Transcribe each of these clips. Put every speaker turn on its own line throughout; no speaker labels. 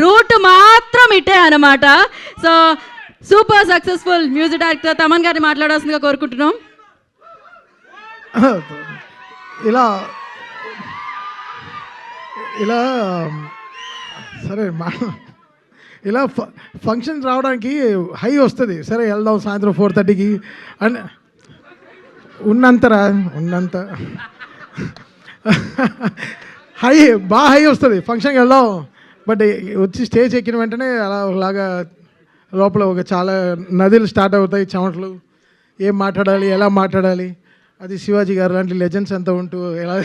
Route మాత్రం ఇట్టే అనమాట. So super successful music director Thaman గారిని మాట్లాడాల్సిందిగా కోరుకుంటున్నాం.
ఇలా ఇలా సరే ఇలా ఫంక్షన్ రావడానికి హై వస్తుంది. సరే వెళ్దాం సాయంత్రం 4:30కి అని ఉన్నంత హై బాగా హై వస్తుంది, ఫంక్షన్కి వెళ్దాం. బట్ వచ్చి స్టేజ్ ఎక్కిన వెంటనే అలా ఒకలాగా లోపల ఒక చాలా నదులు స్టార్ట్ అవుతాయి, చెమటలు, ఏం మాట్లాడాలి, ఎలా మాట్లాడాలి. అది శివాజీ గారు లాంటి లెజెండ్స్ అంతా ఉంటూ ఎలా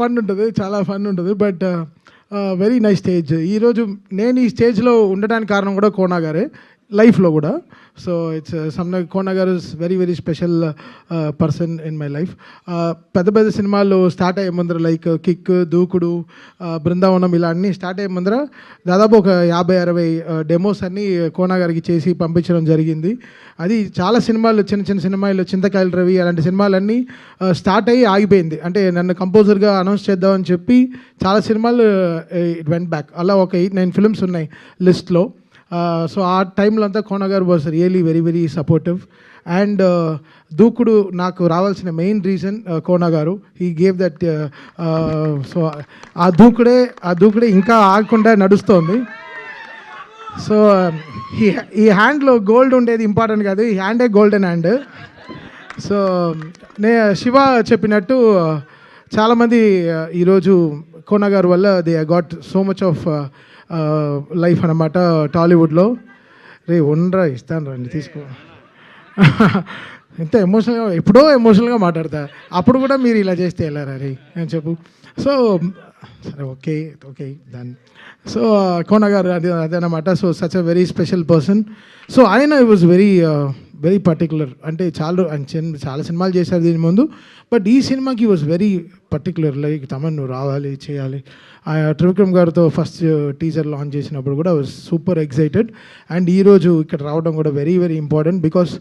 ఫన్ ఉంటుంది, చాలా ఫన్ ఉంటుంది. But very nice stage. ఈరోజు నేను ఈ స్టేజ్లో ఉండడానికి కారణం కూడా కోనా గారే, లైఫ్లో కూడా. సో ఇట్స్ కోనా గారు is very very special person in my life. పెద్ద పెద్ద సినిమాలు స్టార్ట్ అయ్యే ముందర లైక్ కిక్, దూకుడు, బృందావనం ఇలా అన్నీ స్టార్ట్ అయ్యే ముందర దాదాపు ఒక 50-60 డెమోస్ అన్నీ కోనా గారికి చేసి పంపించడం జరిగింది. అది చాలా సినిమాలు, చిన్న చిన్న సినిమాలు, చింతకాయల రవి అలాంటి సినిమాలన్నీ స్టార్ట్ అయ్యి ఆగిపోయింది. అంటే నన్ను కంపోజర్గా అనౌన్స్ చేద్దామని చెప్పి చాలా సినిమాలు ఇట్ వెంట్ బ్యాక్. అలా ఒక 8-9 ఫిల్మ్స్ ఉన్నాయి లిస్ట్లో. సో ఆ టైంలో అంతా కోనా గారు was really very very supportive. And దూకుడు నాకు రావాల్సిన మెయిన్ రీజన్ కోనా గారు. He gave that. సో ఆ దూకుడే ఇంకా ఆగకుండా నడుస్తోంది. సో ఈ హ్యాండ్లో గోల్డ్ ఉండేది ఇంపార్టెంట్ కాదు, ఈ హ్యాండే గోల్డెన్ హ్యాండ్. సో శివ చెప్పినట్టు చాలామంది ఈరోజు కోనా గారు వల్ల they got so much of life అన్నమాట టాలీవుడ్లో. ఉండరా ఇస్తాను రండి తీసుకో. ఎంత ఎమోషనల్గా, ఎప్పుడో ఎమోషనల్గా మాట్లాడతా, అప్పుడు కూడా మీరు ఇలా చేస్తే వెళ్ళారా రే అని చెప్పు. సో సరే ఓకే దాన్ని. సో కోనా గారు అదనమాట. So such a very special person. So ఆయన వాజ్ వెరీ పర్టికులర్. అంటే చాలా సినిమాలు చేశారు దీని ముందు, బట్ ఈ సినిమాకి was very particular. Like Thaman నువ్వు రావాలి, చేయాలి. త్రివిక్రమ్ గారితో ఫస్ట్ టీజర్ లాంచ్ చేసినప్పుడు కూడా వాజ్ సూపర్ ఎక్సైటెడ్. అండ్ ఈరోజు ఇక్కడ రావడం కూడా very very important. Because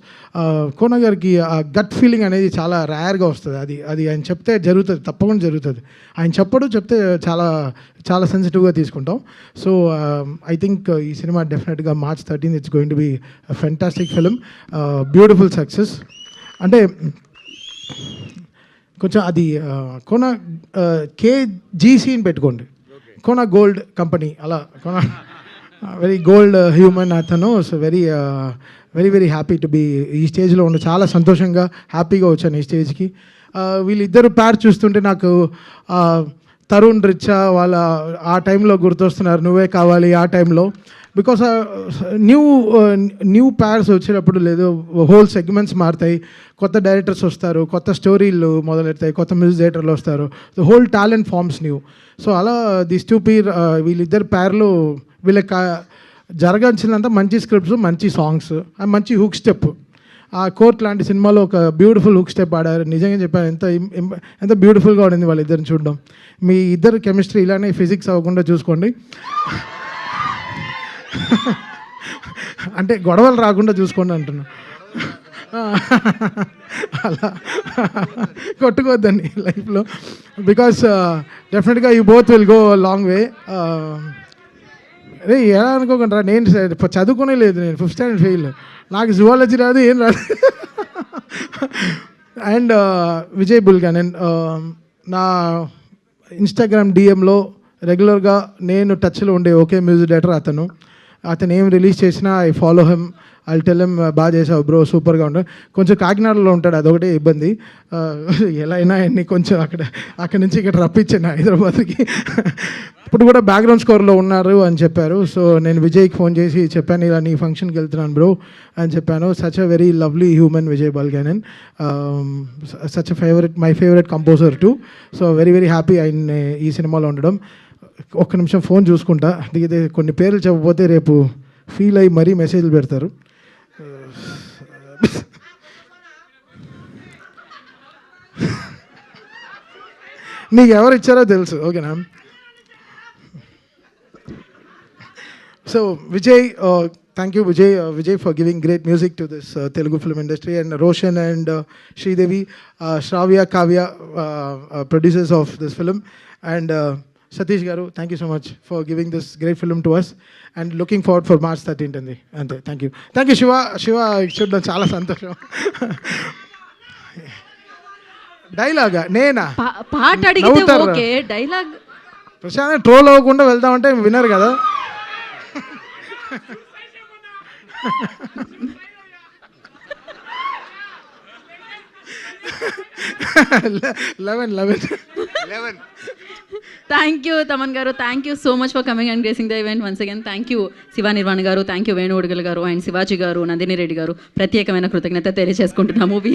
Kona గారికి ఆ గట్ ఫీలింగ్ అనేది చాలా రేర్గా వస్తుంది. అది ఆయన చెప్తే జరుగుతుంది, తప్పకుండా జరుగుతుంది. ఆయన చెప్తే చాలా చాలా సెన్సిటివ్గా తీసుకుంటాం. సో ఐ థింక్ ఈ సినిమా డెఫినెట్గా March 13th it's going to be fantastic film, beautiful success. అంటే కొంచెం అది కోనా KGCని పెట్టుకోండి, కోనా గోల్డ్ కంపెనీ. అలా కోనా వెరీ గోల్డ్ హ్యూమన్ అతను. So very very happy to be ఈ స్టేజ్లో ఉండి చాలా సంతోషంగా హ్యాపీగా వచ్చాను ఈ స్టేజ్కి. వీళ్ళిద్దరు పేర్ చూస్తుంటే నాకు తరుణ్ రిచా వాళ్ళ ఆ టైంలో గుర్తొస్తున్నారు, నువ్వే కావాలి ఆ టైంలో. బికాస్ న్యూ ప్యార్స్ వచ్చినప్పుడు లేదు, హోల్ సెగ్మెంట్స్ మారుతాయి, కొత్త డైరెక్టర్స్ వస్తారు, కొత్త స్టోరీలు మొదలెడతాయి, కొత్త మ్యూజిక్ డైరెక్టర్లు వస్తారు, the whole talent forms new. So అలా దిస్ టూ పీర్ వీళ్ళిద్దరు ప్యార్లు వీళ్ళకి జరగాల్సినంత మంచి స్క్రిప్ట్స్, మంచి సాంగ్స్, మంచి హుక్ స్టెప్. ఆ కోర్ట్ లాంటి సినిమాలో ఒక బ్యూటిఫుల్ హుక్ స్టెప్ ఆడారు. నిజంగా చెప్పాను, ఎంత బ్యూటిఫుల్గా ఉండింది వాళ్ళిద్దరిని చూడడం. మీ ఇద్దరు కెమిస్ట్రీ ఇలానే ఫిజిక్స్ అవ్వకుండా చూసుకోండి, అంటే గొడవలు రాకుండా చూసుకోండి అంటున్నా. అలా కొట్టుకోవద్దండి లైఫ్లో. బికాస్ డెఫినెట్గా you both will go long way. అరే ఎలా అనుకోకుండా, నేను చదువుకునే లేదు, నేను 5th standard ఫెయిల్, నాకు జువాలజీ రాదు, ఏం రాదు. అండ్ విజయ్ బుల్గానన్ నా ఇన్స్టాగ్రామ్ డిఎంలో రెగ్యులర్గా నేను టచ్లో ఉండే ఒకే మ్యూజిక్ డైరెక్టర్ అతను ఏం రిలీజ్ చేసినా I follow him, I tell him బాగా చేసావు బ్రో, సూపర్గా ఉంటాడు. కొంచెం కాకినాడలో ఉంటాడు, అదొకటే ఇబ్బంది. ఎలా అయినా అన్ని కొంచెం అక్కడి నుంచి ఇక్కడ రప్పించాను హైదరాబాద్కి. ఇప్పుడు కూడా బ్యాక్గ్రౌండ్ స్కోర్లో ఉన్నారు అని చెప్పారు. సో నేను విజయ్కి ఫోన్ చేసి చెప్పాను, ఇలా నీ ఫంక్షన్కి వెళ్తున్నాను బ్రో అని చెప్పాను. Such a very lovely human Vijay Bulganin, such a my favourite composer too. So very very happy ఆయన ఈ సినిమాలో ఉండడం. ఒక్క నిమిషం ఫోన్ చూసుకుంటా, దిగితే కొన్ని పేర్లు చెప్పకపోతే రేపు ఫీల్ అయ్యి మరీ మెసేజ్లు పెడతారు. నీకు ఎవరు ఇచ్చారో తెలుసు, ఓకేనా? So Vijay, thank you Vijay for giving great music to this Telugu film industry, and Roshan and Sridevi, Shravya, Kavya, producers of this film, and Satish గారు thank you so much for giving this great film to us and looking forward for March 13th అండి. అంతే, thank you Shiva చూడడం చాలా సంతోషం. డైలాగా నేనా
పాట అడిగితే
నవ్వుతారా?
Okay, dialogue
Prashanth troll అవ్వకుండా వెళ్దామంటే వినరు కదా. లెవెన్
థ్యాంక్ యూ తమన్ గారు, thank you so much for coming and gracing the event once again. Thank you Shiva Nirvan గారు, థ్యాంక్ యూ వేణు ఉడగల్ గారు అండ్ శివాజీ గారు, నందిని రెడ్డి గారు. ప్రత్యేకమైన కృతజ్ఞత తెలియజేసుకుంటున్నా మూవీ